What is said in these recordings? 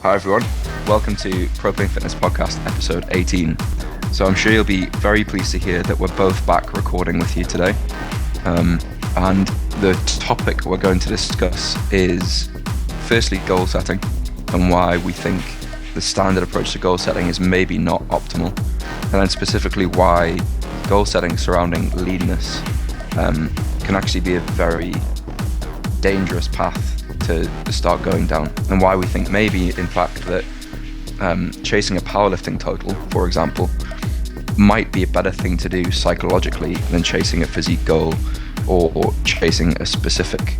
Hi everyone, welcome to PropaneFitness Podcast episode 18. So I'm sure you'll be very pleased to hear that we're both back recording with you today. And the topic we're going to discuss is firstly goal setting and why we think the standard approach to goal setting is maybe not optimal. And then specifically why goal setting surrounding leanness can actually be a very dangerous path to start going down, and why we think maybe in fact that chasing a powerlifting total, for example, might be a better thing to do psychologically than chasing a physique goal or chasing a specific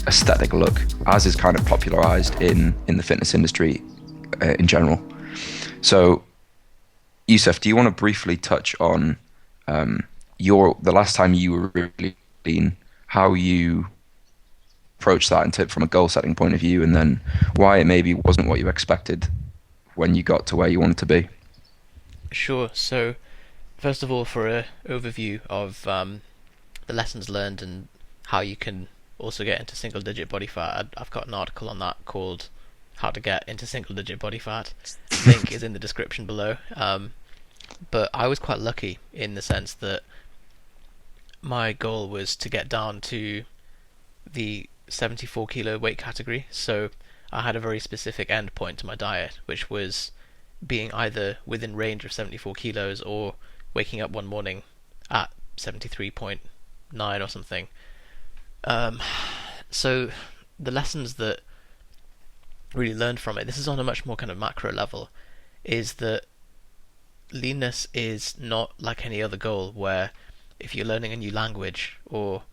aesthetic look, as is kind of popularized in the fitness industry in general. So Yusuf, do you want to briefly touch on the last time you were really lean, how you approach that from a goal setting point of view, and then why it maybe wasn't what you expected when you got to where you wanted to be? Sure. So, first of all, for an overview of the lessons learned and how you can also get into single-digit body fat, I've got an article on that called "How to Get into Single-Digit Body Fat." Link is in the description below. But I was quite lucky in the sense that my goal was to get down to the 74 kilo weight category, so I had a very specific end point to my diet, which was being either within range of 74 kilos or waking up one morning at 73.9 or something. So the lessons that really learned from it, this is on a much more kind of macro level, is that leanness is not like any other goal where if you're learning a new language or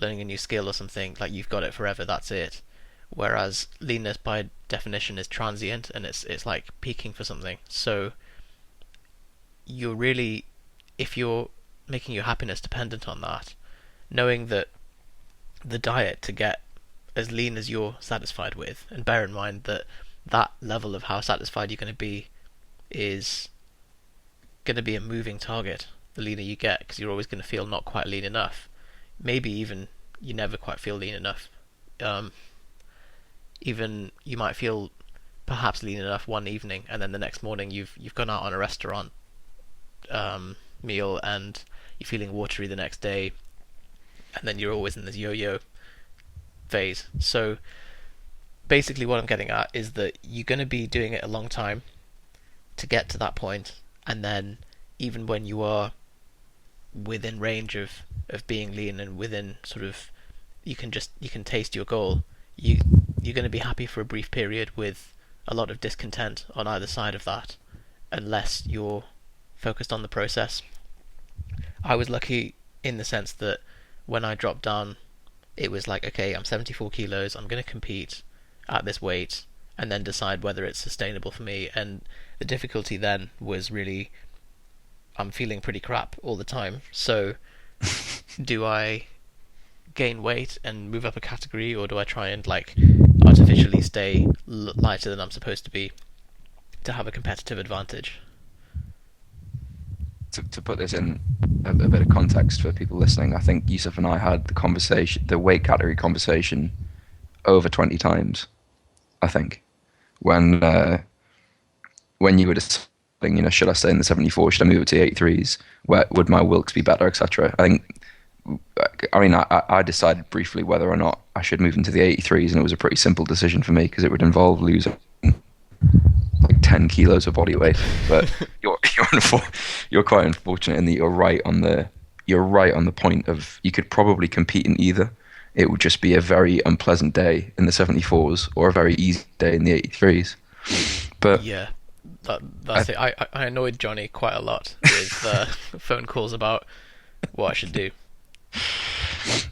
learning a new skill or something, like you've got it forever, that's it. Whereas leanness by definition is transient, and it's like peaking for something. So you're really, if you're making your happiness dependent on that, knowing that the diet to get as lean as you're satisfied with, and bear in mind that that level of how satisfied you're going to be is going to be a moving target the leaner you get, because you're always going to feel not quite lean enough. Maybe even you never quite feel lean enough. Even you might feel perhaps lean enough one evening, and then the next morning you've gone out on a restaurant meal and you're feeling watery the next day, and then you're always in this yo-yo phase. So basically what I'm getting at is that you're going to be doing it a long time to get to that point, and then even when you are within range of being lean and within sort of you can taste your goal, you're going to be happy for a brief period with a lot of discontent on either side of that, unless you're focused on the process. I was lucky in the sense that when I dropped down, it was like, okay, I'm 74 kilos, I'm going to compete at this weight and then decide whether it's sustainable for me. And the difficulty then was really, I'm feeling pretty crap all the time, so do I gain weight and move up a category, or do I try and like artificially stay lighter than I'm supposed to be to have a competitive advantage? To put this in a bit of context for people listening, I think Yusuf and I had the weight category conversation over 20 times, I think, when you were deciding, should I stay in the 74, should I move it to the 83s, where would my Wilks be better, etc. I decided briefly whether or not I should move into the 83s, and it was a pretty simple decision for me because it would involve losing like 10 kilos of body weight. But you're quite unfortunate in that you're right on the point of you could probably compete in either. It would just be a very unpleasant day in the 74s or a very easy day in the 83s. But yeah, that's it. I annoyed Johnny quite a lot with phone calls about what I should do.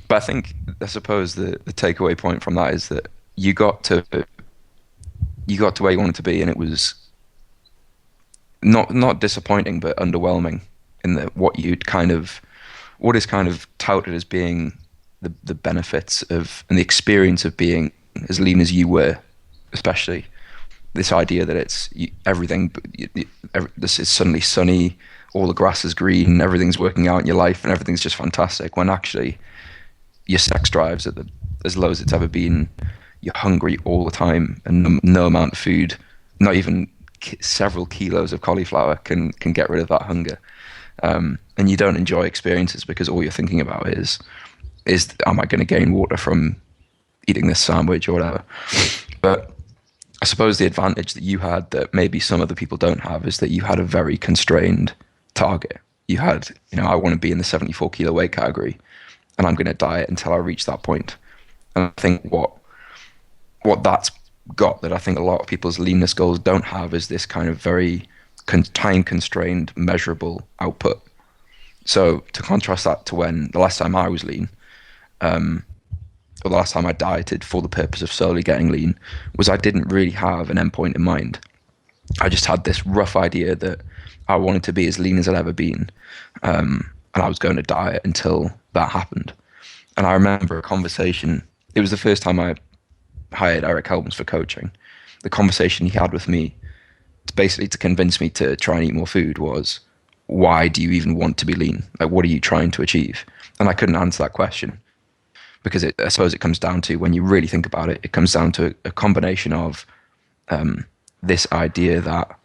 But I suppose the takeaway point from that is that you got to where you wanted to be, and it was not disappointing but underwhelming in that what is kind of touted as being the benefits of and the experience of being as lean as you were, especially this idea that this is suddenly sunny, all the grass is green, everything's working out in your life, and everything's just fantastic, when actually your sex drive's at as low as it's ever been. you're hungry all the time, and no amount of food, not even several kilos of cauliflower can get rid of that hunger. And you don't enjoy experiences because all you're thinking about is am I going to gain water from eating this sandwich or whatever. But I suppose the advantage that you had that maybe some other people don't have is that you had a very constrained target. You had, I want to be in the 74 kilo weight category, and I'm going to diet until I reach that point. And I think what that's got that I think a lot of people's leanness goals don't have is this kind of very time constrained, measurable output. So to contrast that to when the last time I was lean, or the last time I dieted for the purpose of solely getting lean, was I didn't really have an endpoint in mind. I just had this rough idea that I wanted to be as lean as I'd ever been, and I was going to diet until that happened. And I remember a conversation. It was the first time I hired Eric Helms for coaching. The conversation he had with me, basically to convince me to try and eat more food, was, why do you even want to be lean? Like, what are you trying to achieve? And I couldn't answer that question because I suppose it comes down to, when you really think about it, it comes down to a combination of this idea that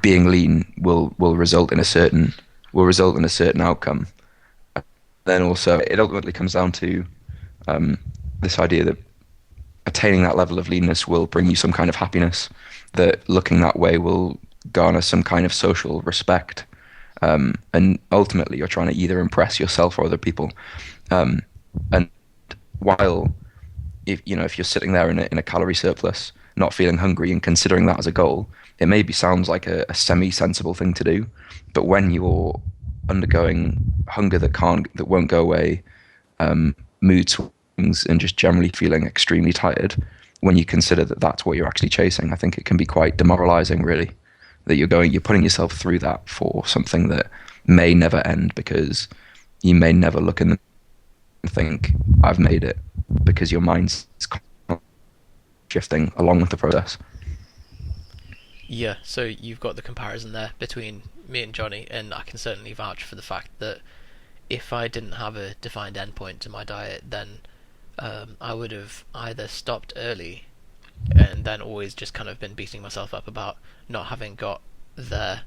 being lean will result in a certain outcome. Then also it ultimately comes down to this idea that attaining that level of leanness will bring you some kind of happiness, that looking that way will garner some kind of social respect, and ultimately you're trying to either impress yourself or other people. And while if you're sitting there in a calorie surplus, not feeling hungry and considering that as a goal, it maybe sounds like a semi-sensible thing to do. But when you're undergoing hunger that won't go away, mood swings, and just generally feeling extremely tired, when you consider that that's what you're actually chasing, I think it can be quite demoralizing, really, that you're putting yourself through that for something that may never end, because you may never look in the and think, I've made it, because your mind's shifting along with the process. Yeah, so you've got the comparison there between me and Johnny, and I can certainly vouch for the fact that if I didn't have a defined endpoint to my diet, then I would have either stopped early and then always just kind of been beating myself up about not having got there,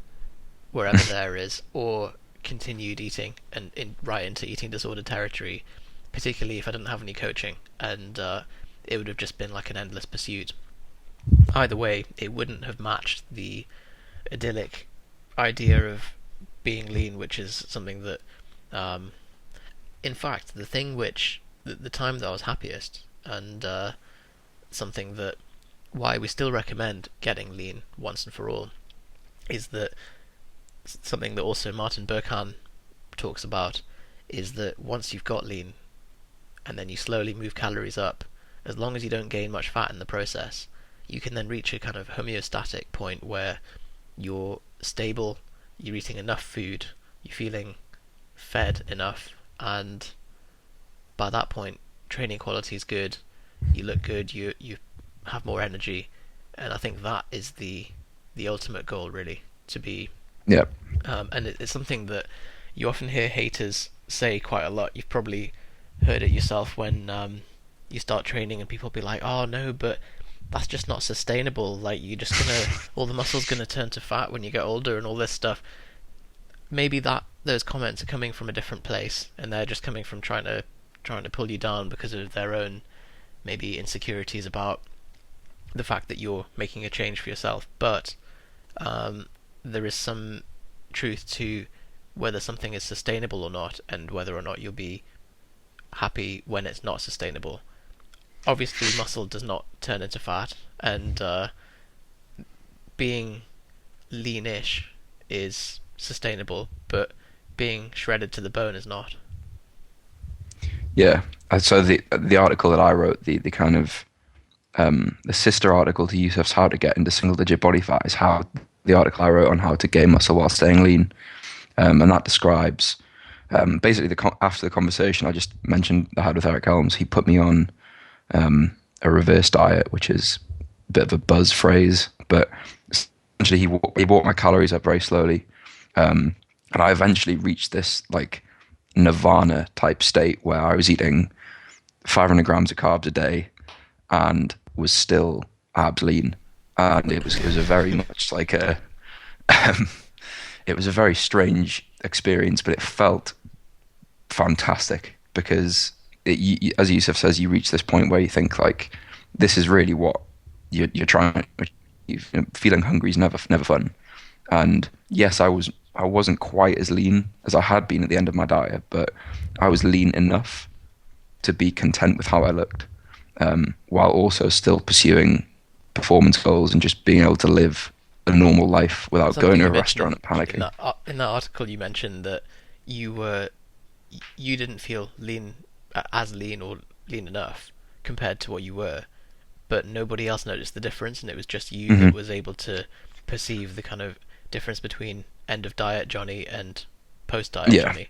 wherever there is, or continued eating and right into eating disorder territory, particularly if I didn't have any coaching, and it would have just been like an endless pursuit. Either way, it wouldn't have matched the idyllic idea of being lean, which is something that, in fact, the time that I was happiest, and something that why we still recommend getting lean once and for all, is that something that also Martin Burkhan talks about, is that once you've got lean and then you slowly move calories up, as long as you don't gain much fat in the process, you can then reach a kind of homeostatic point where you're stable, you're eating enough food, you're feeling fed enough, and by that point training quality is good, you look good, you have more energy, and I think that is the ultimate goal, really, to be. Yeah. And it's something that you often hear haters say quite a lot. You've probably heard it yourself when you start training and people be like, oh no, but that's just not sustainable, like you're just gonna all the muscle's gonna turn to fat when you get older and all this stuff. Maybe those comments are coming from a different place, and they're just coming from trying to pull you down because of their own maybe insecurities about the fact that you're making a change for yourself. But there is some truth to whether something is sustainable or not, and whether or not you'll be happy when it's not sustainable. Obviously, muscle does not turn into fat, and being leanish is sustainable, but being shredded to the bone is not. Yeah. So the article that I wrote, the kind of the sister article to Yusuf's How to Get into Single Digit Body Fat, is the article I wrote on how to gain muscle while staying lean, and that describes basically after the conversation I just mentioned I had with Eric Helms. He put me on a reverse diet, which is a bit of a buzz phrase, but essentially he brought my calories up very slowly, and I eventually reached this like nirvana type state where I was eating 500 grams of carbs a day and was still abs lean. And it was a very much like a um, it was a very strange experience, but it felt fantastic because as Yusuf says, you reach this point where you think like this is really what you're trying to achieve. You know, feeling hungry is never fun. And yes, I wasn't quite as lean as I had been at the end of my diet, but I was lean enough to be content with how I looked, while also still pursuing performance goals and just being able to live a normal life without going Something to you a mentioned restaurant and in panicking. that article, you mentioned that you were you didn't feel as lean or lean enough compared to what you were, but nobody else noticed the difference, and it was just you that Hmm. was able to perceive the kind of difference between end of diet Johnny and post diet Yeah. Johnny.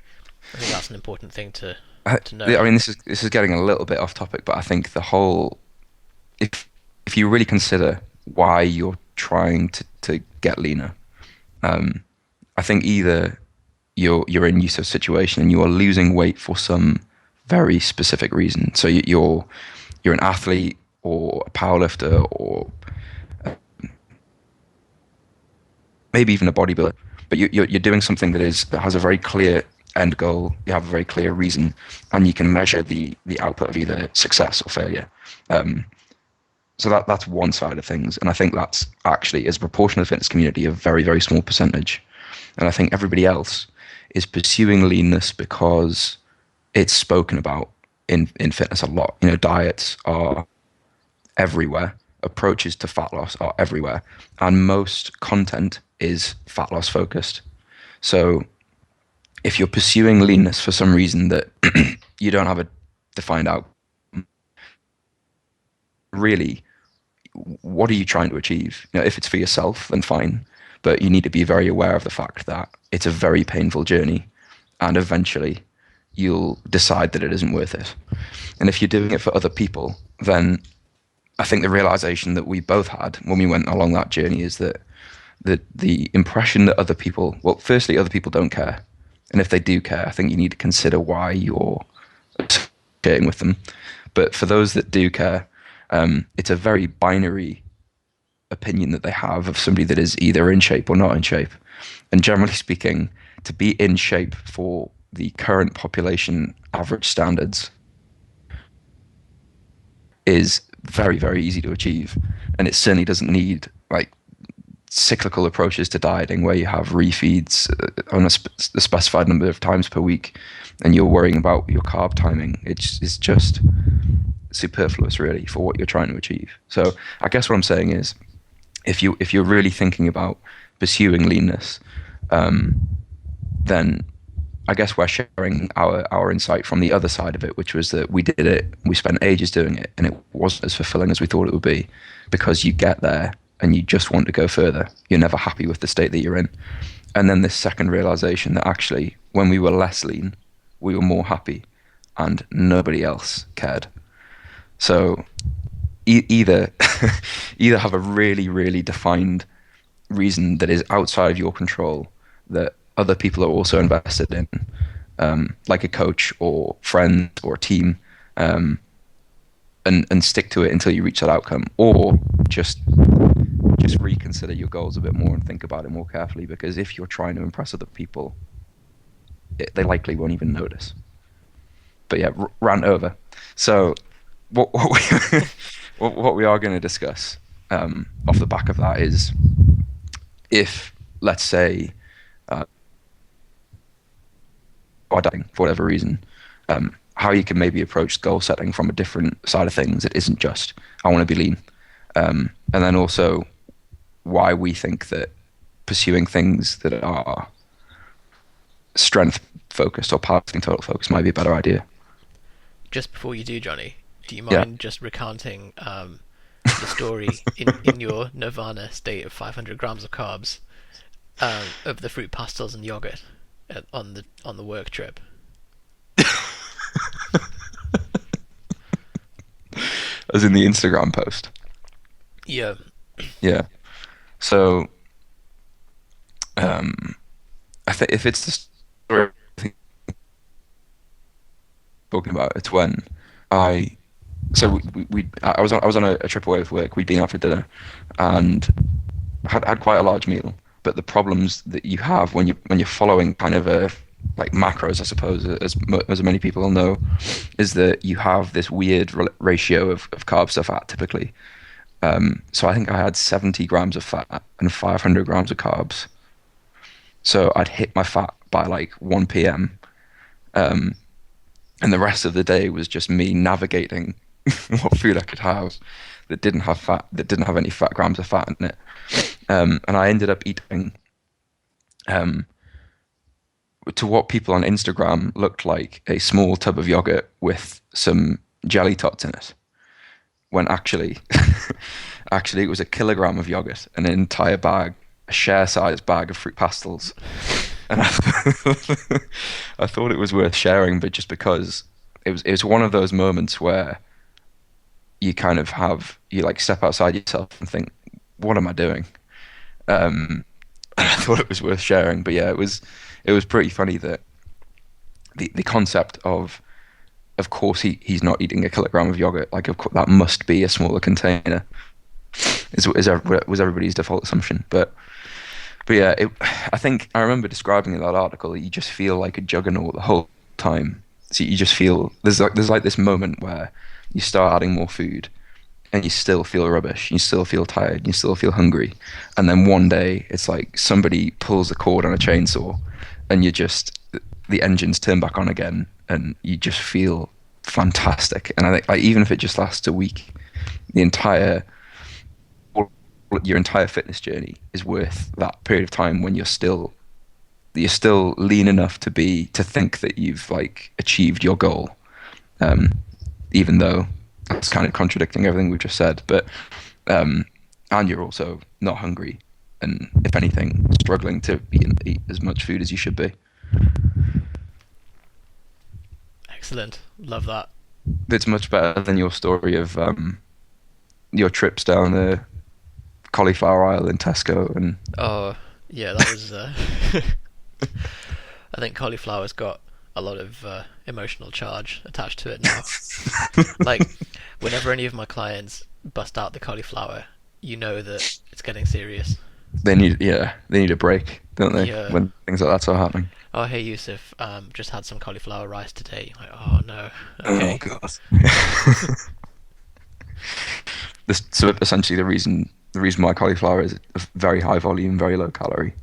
I think that's an important thing I, to I know. mean, this is getting a little bit off topic, but I think the whole if you really consider why you're trying to get leaner, um, I think either you're in Yusuf's situation and you are losing weight for some very specific reason. So you're an athlete or a powerlifter or maybe even a bodybuilder, but you're doing something that has a very clear end goal. You have a very clear reason, and you can measure the output of either success or failure. Um, so that's one side of things, and I think that's actually, as a proportion of the fitness community, a very small percentage. And I think everybody else is pursuing leanness because it's spoken about in fitness a lot. You know, diets are everywhere. Approaches to fat loss are everywhere, and most content is fat loss focused. So if you're pursuing leanness for some reason that you don't have a defined out, really, what are you trying to achieve? You know, if it's for yourself, then fine, but you need to be very aware of the fact that it's a very painful journey, and eventually you'll decide that it isn't worth it. And if you're doing it for other people, then I think the realization that we both had when we went along that journey is that the impression that other people, well, firstly, other people don't care. And if they do care, I think you need to consider why you're associating with them. But for those that do care, it's a very binary opinion that they have of somebody that is either in shape or not in shape. And generally speaking, to be in shape for the current population average standards is very easy to achieve. And it certainly doesn't need like cyclical approaches to dieting where you have refeeds on a specified number of times per week and you're worrying about your carb timing. It's just superfluous really for what you're trying to achieve. So I guess what I'm saying is if you're really thinking about pursuing leanness, then I guess we're sharing our insight from the other side of it, which was that we did it, we spent ages doing it, and it wasn't as fulfilling as we thought it would be, because you get there and you just want to go further. You're never happy with the state that you're in. And then this second realization that actually, when we were less lean, we were more happy, and nobody else cared. So either either have a really defined reason that is outside of your control that other people are also invested in, like a coach or friend or a team, and stick to it until you reach that outcome, or just reconsider your goals a bit more and think about it more carefully. Because if you're trying to impress other people, they likely won't even notice. But yeah, rant over. So what we what we are going to discuss off the back of that is if, let's say, or dying for whatever reason, how you can maybe approach goal setting from a different side of things. It isn't just I want to be lean, and then also why we think that pursuing things that are strength focused or powerlifting total focused might be a better idea. Just before you do, Johnny, do you Yeah. mind just recounting the story in your nirvana state of 500 grams of carbs of the fruit pastels and yogurt on the work trip? As in the Instagram post. Yeah. Yeah. So I think if it's the story I think talking about, it's when I so I was on a trip away with work. We'd been out for dinner, and had quite a large meal. But the problems that you have when you're following kind of a like macros, I suppose, as many people know, is that you have this weird ratio of carbs to fat typically. So I think I had 70 grams of fat and 500 grams of carbs. So I'd hit my fat by like 1 p.m. Um, and the rest of the day was just me navigating what food I could have that didn't have fat, that didn't have any fat grams of fat in it. And I ended up eating um, to what people on Instagram looked like a small tub of yogurt with some jelly tots in it, when actually, actually it was a kilogram of yogurt, an entire bag, a share-sized bag of fruit pastels. And I thought it was worth sharing, but just because it was one of those moments where you kind of have you like step outside yourself and think, what am I doing? I thought it was worth sharing, but yeah, it was pretty funny that the concept of course he's not eating a kilogram of yogurt, like of course that must be a smaller container, was everybody's default assumption, but yeah, I think I remember describing in that article that you just feel like a juggernaut the whole time. So you just feel there's like this moment where you start adding more food and you still feel rubbish, you still feel tired, you still feel hungry, and then one day it's like somebody pulls the cord on a chainsaw, and you just the engines turn back on again, and you just feel fantastic. And I think like even if it just lasts a week, the entire your entire fitness journey is worth that period of time when you're still lean enough to think that you've like achieved your goal, um, even though that's kind of contradicting everything we've just said. But and you're also not hungry, and if anything, struggling to eat as much food as you should be. Excellent. Love that. It's much better than your story of your trips down the cauliflower aisle in Tesco and Oh, yeah, that was. I think cauliflower's got a lot of emotional charge attached to it now. Like, whenever any of my clients bust out the cauliflower, you know that it's getting serious. they need a break, don't they? Yeah. When things like that are happening. Oh, hey Yusuf, just had some cauliflower rice today. Like, oh no. Oh Okay. god. So essentially the reason why cauliflower is a very high volume, very low calorie,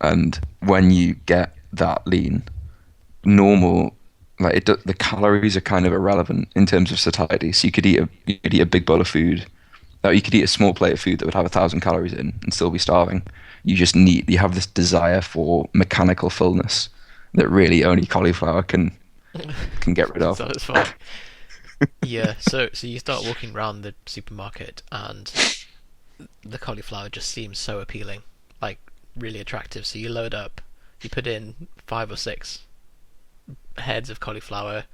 and when you get that lean, normal like the calories are kind of irrelevant in terms of satiety. So you could eat a big bowl of food, you could eat a small plate of food that would have 1,000 calories in and still be starving. You have this desire for mechanical fullness that really only cauliflower can get rid of. Satisfying. Yeah, so you start walking around the supermarket and the cauliflower just seems so appealing, like really attractive. So you load up, you put in 5 or 6 heads of cauliflower.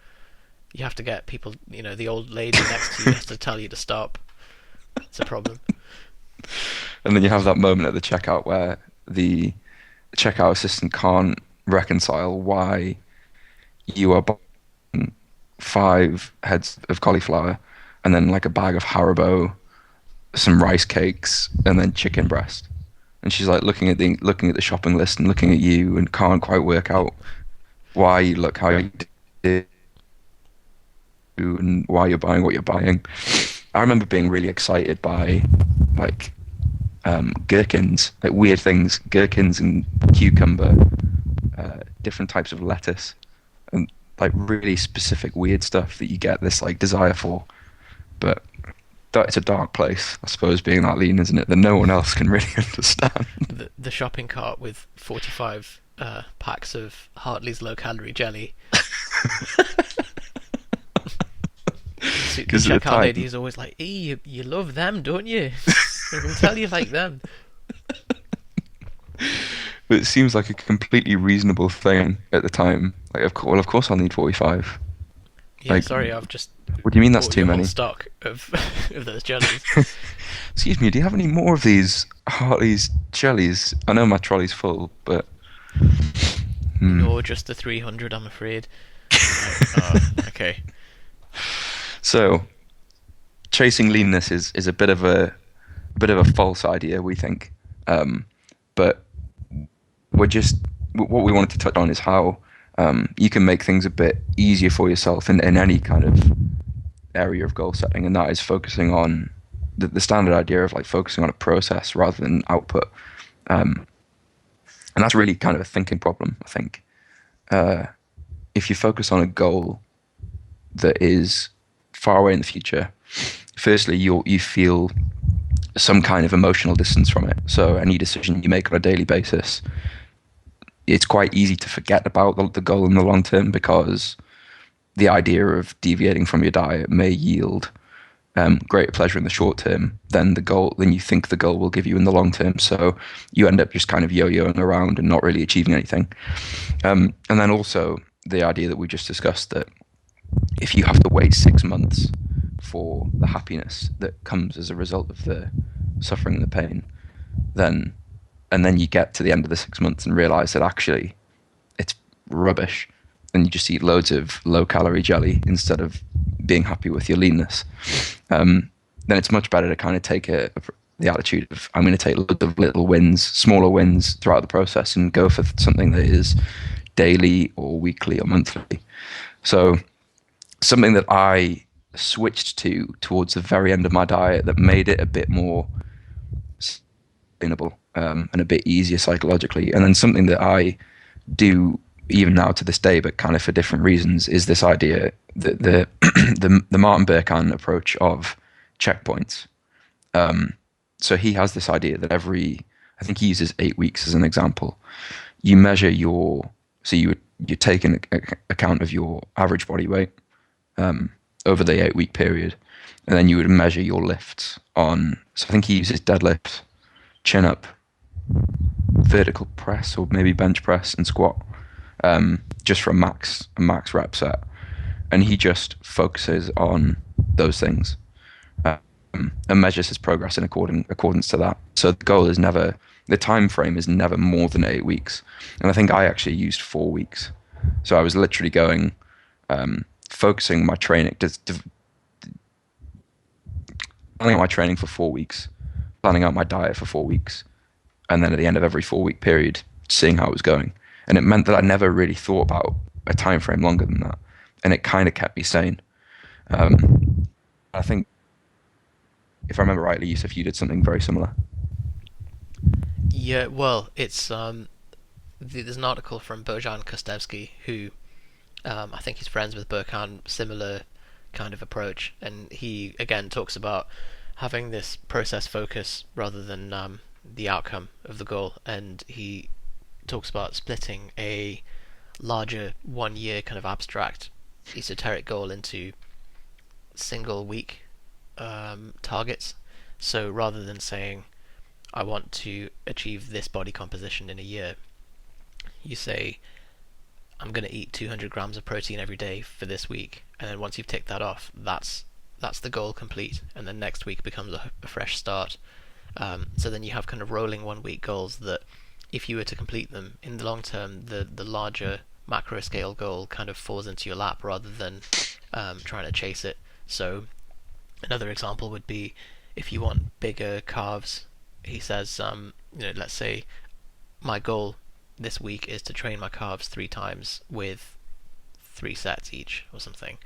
You have to get people, the old lady next to you has to tell you to stop. It's a problem. And then you have that moment at the checkout where the checkout assistant can't reconcile why you are buying 5 heads of cauliflower and then like a bag of Haribo, some rice cakes, and then chicken breast. And she's like looking at the shopping list and looking at you and can't quite work out why you look how you do and why you're buying what you're buying. I remember being really excited by like gherkins, like weird things, gherkins and cucumber, different types of lettuce, and like really specific weird stuff that you get this like desire for. But it's a dark place, I suppose, being that lean, isn't it? That no one else can really understand. The shopping cart with 45 packs of Hartley's low-calorie jelly. The checkout lady is always like, "Hey, you love them, don't you? I can tell you like them." But it seems like a completely reasonable thing at the time. Like, of course I'll need 45. Yeah, Like, sorry, I've just what do you mean that's bought too your whole many? stock of of those jellies. Excuse me, do you have any more of these Hartley's jellies? I know my trolley's full, but No, just the 300, I'm afraid. Right, okay. So chasing leanness is a bit of a false idea, we think. But we're just what we wanted to touch on is how you can make things a bit easier for yourself in any kind of area of goal setting, and that is focusing on the standard idea of like focusing on a process rather than output. And that's really kind of a thinking problem, I think. If you focus on a goal that is far away in the future, firstly, you feel some kind of emotional distance from it. So any decision you make on a daily basis, it's quite easy to forget about the goal in the long term because the idea of deviating from your diet may yield greater pleasure in the short term than you think the goal will give you in the long term. So you end up just kind of yo-yoing around and not really achieving anything. And then also the idea that we just discussed, that if you have to wait 6 months for the happiness that comes as a result of the suffering and the pain, then and then you get to the end of the 6 months and realize that actually it's rubbish, and you just eat loads of low calorie jelly instead of being happy with your leanness, then it's much better to kind of take the attitude of I'm going to take loads of little wins, smaller wins throughout the process, and go for something that is daily or weekly or monthly. So something that I switched to towards the very end of my diet that made it a bit more sustainable and a bit easier psychologically, and then something that I do even now to this day, but kind of for different reasons, is this idea that the Martin Berkhan approach of checkpoints. So he has this idea that I think he uses 8 weeks as an example. You measure you take an account of your average body weight over the 8 week period, and then you would measure your lifts on. So I think he uses deadlift, chin up, vertical press, or maybe bench press and squat, just for a max rep set, and he just focuses on those things and measures his progress in accordance to that. So the time frame is never more than 8 weeks, and I think I actually used 4 weeks. So I was literally going, focusing my training, planning out my training for 4 weeks, planning out my diet for 4 weeks, and then at the end of every 4 week period, seeing how it was going. And it meant that I never really thought about a time frame longer than that, and it kind of kept me sane. I think, if I remember rightly, Yusuf, you did something very similar. Yeah, well, it's there's an article from Bojan Kostevsky, who I think he's friends with Berkhan, similar kind of approach, and he again talks about having this process focus rather than the outcome of the goal, and he talks about splitting a larger 1 year kind of abstract esoteric goal into single week targets. So rather than saying I want to achieve this body composition in a year, you say I'm going to eat 200 grams of protein every day for this week, and then once you've ticked that off, that's the goal complete, and then next week becomes a fresh start. So then you have kind of rolling 1 week goals that, if you were to complete them in the long term, the larger macro scale goal kind of falls into your lap rather than trying to chase it. So another example would be if you want bigger calves. He says, let's say my goal this week is to train my calves 3 times with 3 sets each or something,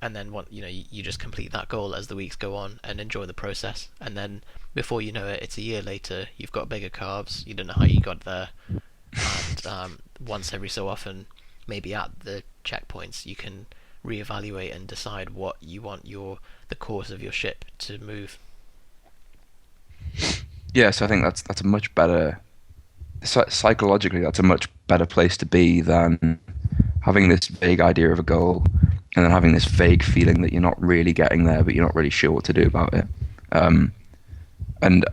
and then you just complete that goal as the weeks go on and enjoy the process, and then before you know it, it's a year later, you've got bigger calves, you don't know how you got there, and once every so often, maybe at the checkpoints, you can reevaluate and decide what you want the course of your ship to move. Yeah, so I think that's a much better, psychologically, that's a much better place to be than having this vague idea of a goal and then having this vague feeling that you're not really getting there, but you're not really sure what to do about it. And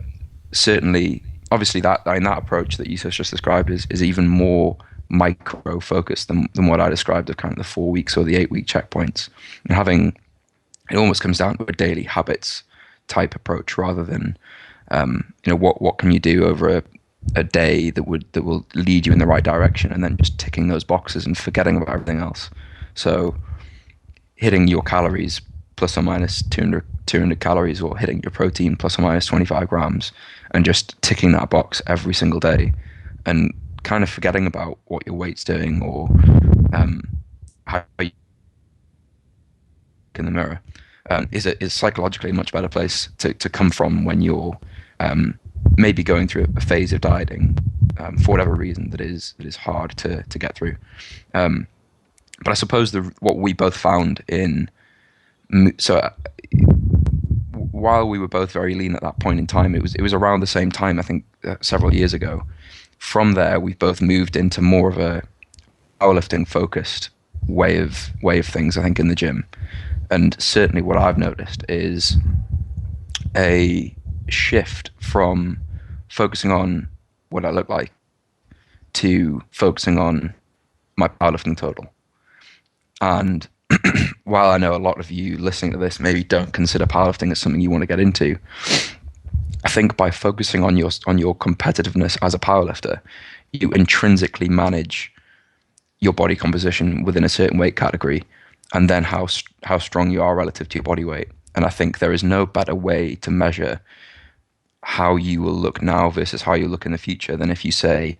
certainly, obviously, that approach that Yusuf just described is even more micro focused than what I described of kind of the 4 weeks or the 8 week checkpoints. And it almost comes down to a daily habits type approach rather than what can you do over a day that will lead you in the right direction, and then just ticking those boxes and forgetting about everything else. So hitting your calories plus or minus 200 calories, or hitting your protein plus or minus 25 grams, and just ticking that box every single day, and kind of forgetting about what your weight's doing, or how you in the mirror, is psychologically a much better place to come from when you're maybe going through a phase of dieting, for whatever reason that is hard to get through. But I suppose what we both found while we were both very lean at that point in time, it was around the same time, I think, several years ago. From there, we've both moved into more of a powerlifting focused way of things, I think, in the gym. And certainly what I've noticed is a shift from focusing on what I look like to focusing on my powerlifting total. And while I know a lot of you listening to this maybe don't consider powerlifting as something you want to get into, I think by focusing on your competitiveness as a powerlifter, you intrinsically manage your body composition within a certain weight category, and then how strong you are relative to your body weight. And I think there is no better way to measure how you will look now versus how you look in the future than if you say,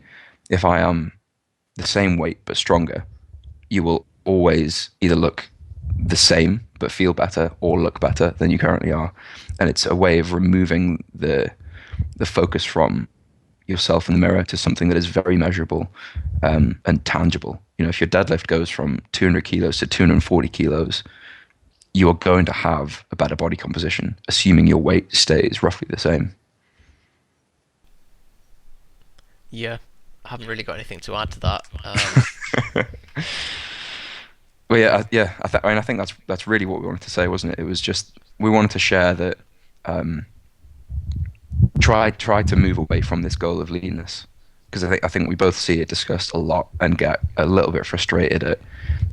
if I am the same weight but stronger, you will always either look the same but feel better, or look better than you currently are. And it's a way of removing the focus from yourself in the mirror to something that is very measurable and tangible. If your deadlift goes from 200 kilos to 240 kilos, you are going to have a better body composition, assuming your weight stays roughly the same. Yeah, I haven't really got anything to add to that. Well, yeah. I think that's really what we wanted to say, wasn't it? It was just, we wanted to share that. Try to move away from this goal of leanness, because I think we both see it discussed a lot and get a little bit frustrated at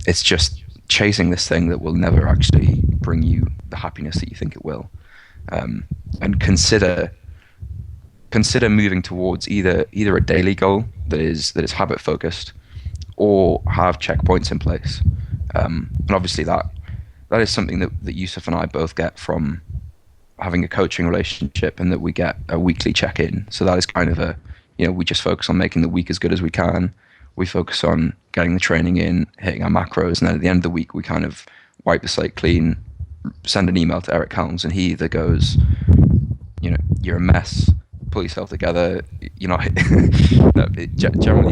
it's just chasing this thing that will never actually bring you the happiness that you think it will. And consider moving towards either a daily goal that is habit focused, or have checkpoints in place. And obviously that is something that Yusuf and I both get from having a coaching relationship, and that we get a weekly check-in. So that is kind of we just focus on making the week as good as we can. We focus on getting the training in, hitting our macros, and then at the end of the week, we kind of wipe the slate clean, send an email to Eric Helms, and he either goes, you're a mess, pull yourself together. Generally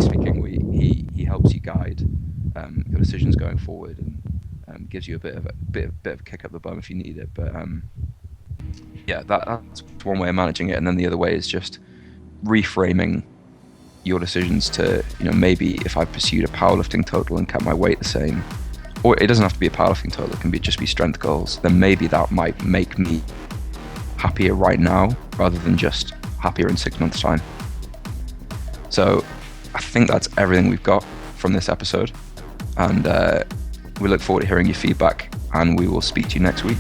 speaking, he helps you guide your decisions going forward, and gives you a bit of a kick up the bum if you need it. But yeah, that's one way of managing it. And then the other way is just reframing your decisions to, maybe if I pursued a powerlifting total and kept my weight the same, or it doesn't have to be a powerlifting total, it can just be strength goals, then maybe that might make me happier right now rather than just happier in 6 months' time. So I think that's everything we've got from this episode. And we look forward to hearing your feedback, and we will speak to you next week.